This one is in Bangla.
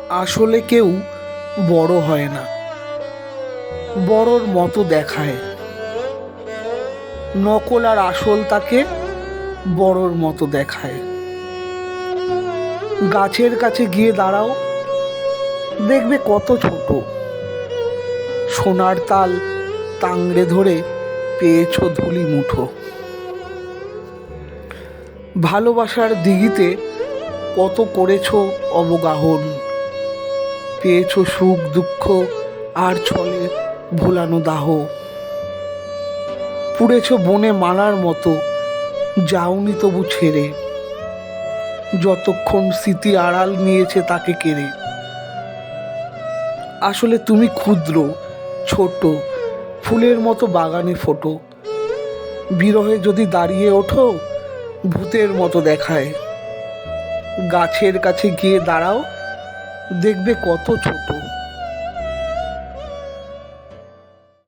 আসলে কেউ বড় হয় না, বড়র মতো দেখায়। নকল আর আসল তাকে বড়র মতো দেখায়। গাছের কাছে গিয়ে দাঁড়াও, দেখবে কত ছোট। সোনার তাল তাংড়ে ধরে পেয়েছো ধুলি মুঠো। ভালোবাসার দিঘিতে কত করেছো অবগাহন, পেয়েছো সুখ দুঃখ আর ছলে ভোলানো দাহ। পুড়েছো বনে মালার মতো, যাওনি তবু ছেড়ে, যতক্ষণ স্মৃতি আড়াল নিয়েছে তাকে কেড়ে। আসলে তুমি ক্ষুদ্র, ছোট, ফুলের মতো বাগানে ফোটো। বিরহে যদি দাঁড়িয়ে ওঠো, ভূতের মতো দেখায়। গাছের কাছে গিয়ে দাঁড়াও, দেখবে কত ছোট।